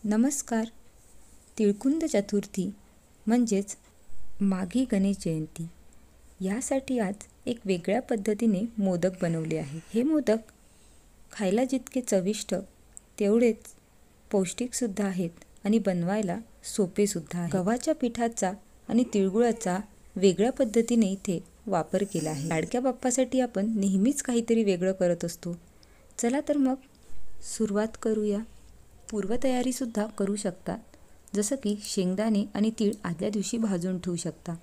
नमस्कार. तिळकुंद चतुर्थी म्हणजेच माघी गणेश जयंती यासाठी आज एक वेगळ्या पद्धतीने मोदक बनवले आहे. हे मोदक खायला जितके चविष्ट तेवढेच पौष्टिक सुद्धा आहेत आणि बनवायला सोपे सुद्धा आहे. गव्हाच्या पिठाचा आणि तिळगुळाचा वेगळ्या पद्धतीने इथे वापर केला आहे. लाडक्या बाप्पासाठी आपण नेहमीच काहीतरी वेगळं करत असतो. चला तर मग सुरुवात करूया. पूर्वतयारी सुद्धा करू शकतात, जसं की शेंगदाणे आणि तीळ आदल्या दिवशी भाजून ठेवू शकता.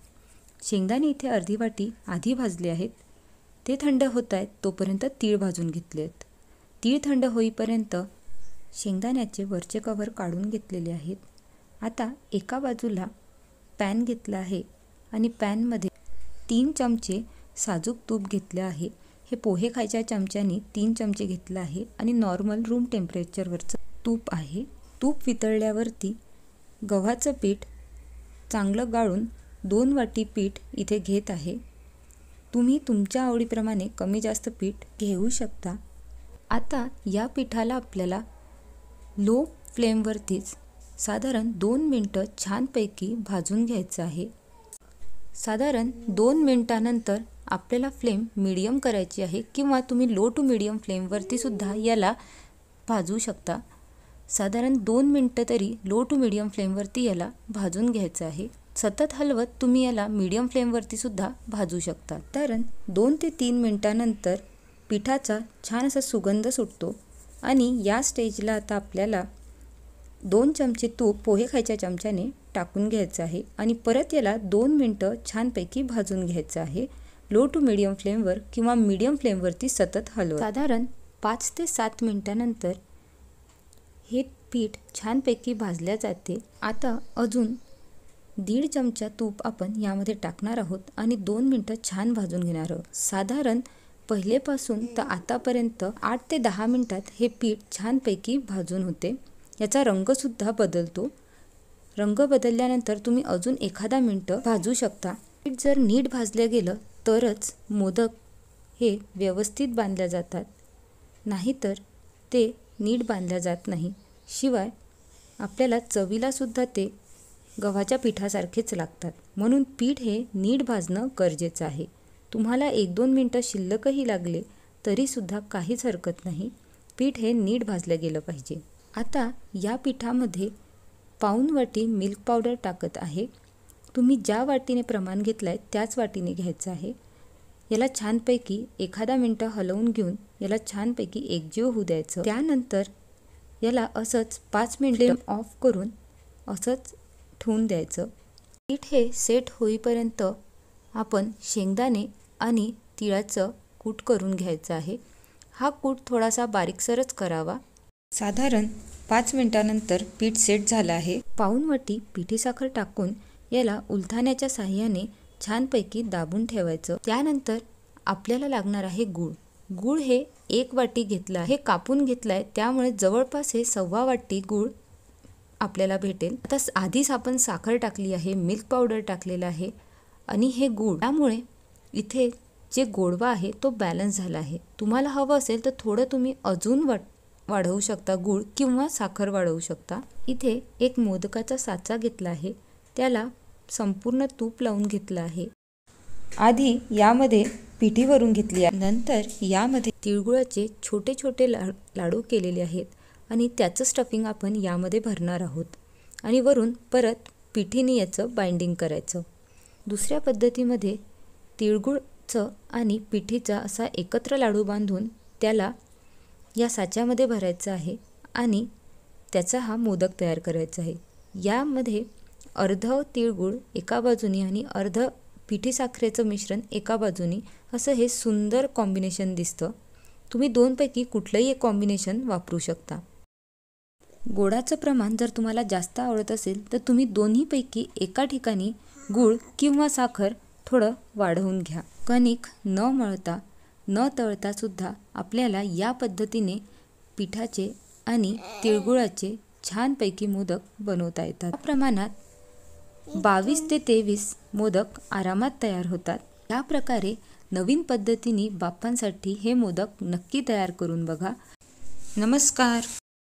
शेंगदाणे इथे अर्धी वाटी आधी भाजले आहेत. ते थंड होत आहेत तोपर्यंत तीळ भाजून घेतले आहेत. तीळ थंड होईपर्यंत शेंगदाण्याचे वरचे कव्हर काढून घेतलेले आहेत. आता एका बाजूला पॅन घेतला आहे आणि पॅनमध्ये 3 चमचे साजूक तूप घेतले आहे. हे पोहे खायच्या चमच्याने 3 चमचे घेतलं आहे आणि नॉर्मल रूम टेम्परेचरवरचं तूप आहे. तूप वितळल्यावरती गव्हाचं पीठ चांगलं गाळून 2 वाटी पीठ इथे घेत आहे. तुम्ही तुमच्या आवडीप्रमाणे कमी जास्त पीठ घेऊ शकता. आता या पिठाला आपल्याला लो फ्लेमवरतीच साधारण 2 मिनटं छानपैकी भाजून घ्यायचं आहे. साधारण 2 मिनटानंतर आपल्याला फ्लेम मीडियम करायची आहे किंवा तुम्ही लो टू मीडियम फ्लेमवरती सुद्धा याला भाजू शकता. साधारण 2 मिनटं तरी लो टू मीडियम फ्लेमवरती याला भाजून घ्यायचं आहे. सतत हलवत तुम्ही याला मीडियम फ्लेमवरती सुद्धा भाजू शकता. कारण 2 ते 3 मिनटानंतर पिठाचा छान असा सुगंध सुटतो आणि या स्टेजला आता आपल्याला 2 चमचे तूप पोहे खायच्या चमच्याने टाकून घ्यायचं आहे आणि परत याला 2 मिनटं छानपैकी भाजून घ्यायचं आहे. लो टू मीडियम फ्लेमवर किंवा मीडियम फ्लेमवरती सतत हलवत. साधारण 5 ते 7 मिनटानंतर हे पीठ छानपैकी भाजल्या जाते. आता अजून 1.5 चमचा तूप आपण यामध्ये टाकणार आहोत आणि 2 मिनटं छान भाजून घेणार आहोत. साधारण पहिलेपासून तर आतापर्यंत 8 ते 10 मिनटात हे पीठ छानपैकी भाजून होते. याचा रंगसुद्धा बदलतो. रंग बदलल्यानंतर तुम्ही अजून एखादा मिनटं भाजू शकता. पीठ जर नीट भाजलं गेलं तरच मोदक हे व्यवस्थित बांधल्या जातात, नाहीतर ते नीट बांधल्या जात नाही. शिवाय आपल्याला चवीला सुद्धा ते गव्हाच्या पिठासारखेच लागतात. म्हणून पीठ हे नीट भाजणं गरजेचं आहे. तुम्हाला 1-2 मिनटं शिल्लकही लागले तरीसुद्धा काहीच हरकत नाही. पीठ हे नीट भाजलं गेलं पाहिजे. आता या पिठामध्ये पाऊण वाटी मिल्क पावडर टाकत आहे. तुम्ही ज्या वाटीने प्रमाण घेतलं आहे त्याच वाटीने घ्यायचं आहे. याला छानपैकी एखादा मिनटं हलवून घेऊन याला छानपैकी एकजीव होऊ द्यायचं. त्यानंतर याला असंच 5 मिनिटं ऑफ करून असंच ठेवून द्यायचं. पीठ हे सेट होईपर्यंत आपण शेंगदाणे आणि तिळाचं कूट करून घ्यायचं आहे. हा कूट थोडासा बारीकसरच करावा. साधारण 5 मिनिटानंतर पीठ सेट झालं आहे. पाऊण वाटी पिठी साखर टाकून याला उलथाण्याच्या साहाय्याने छानपैकी दाबून ठेवायचं. त्यानंतर आपल्याला लागणार आहे गूळ. गूळ हे 1 वाटी घेतला आहे. हे कापून घेतलं आहे त्यामुळे जवळपास हे 1.25 वाटी गूळ आपल्याला भेटेल. आता आधीच आपण साखर टाकली आहे, मिल्क पावडर टाकलेलं आहे आणि हे गूळ, त्यामुळे इथे जे गोडवा आहे तो बॅलन्स झाला आहे. तुम्हाला हवं असेल तर थोडं तुम्ही अजून वाढवू शकता, गूळ किंवा साखर वाढवू शकता. इथे एक मोदकाचा साचा घेतला आहे, त्याला संपूर्ण तूप लावून घेतलं आहे. आधी यामध्ये पिठी भरून घेतली आहे. नंतर यामध्ये तिळगुळाचे छोटे छोटे लाडू केलेले आहेत आणि त्याचं स्टफिंग आपण यामध्ये भरणार आहोत आणि वरून परत पिठीने याचं बाइंडिंग करायचं. दुसऱ्या पद्धतीमध्ये तिळगुळचं आणि पिठीचा असा एकत्र लाडू बांधून त्याला या साच्यामध्ये भरायचं आहे आणि त्याचा हा मोदक तयार करायचा आहे. यामध्ये अर्ध तिळगुळ एका बाजूनी आणि अर्ध पिठी साखरेचं मिश्रण एका बाजूनी, असं हे सुंदर कॉम्बिनेशन दिसतं. तुम्ही 2 पैकी कुठलंही एक कॉम्बिनेशन वापरू शकता. गोडाचं प्रमाण जर तुम्हाला जास्त आवडत असेल तर तुम्ही दोन्हीपैकी एका ठिकाणी गूळ किंवा साखर थोडं वाढवून घ्या. कणिक न मळता न तळता सुद्धा आपल्याला या पद्धतीने पिठाचे आणि तिळगुळाचे छानपैकी मोदक बनवता येतात. या प्रमाणात 22 ते 23 मोदक आरामात तयार होतात. या प्रकारे नवीन पद्धतीने बाप्पांसाठी हे मोदक नक्की तयार करून बघा. नमस्कार.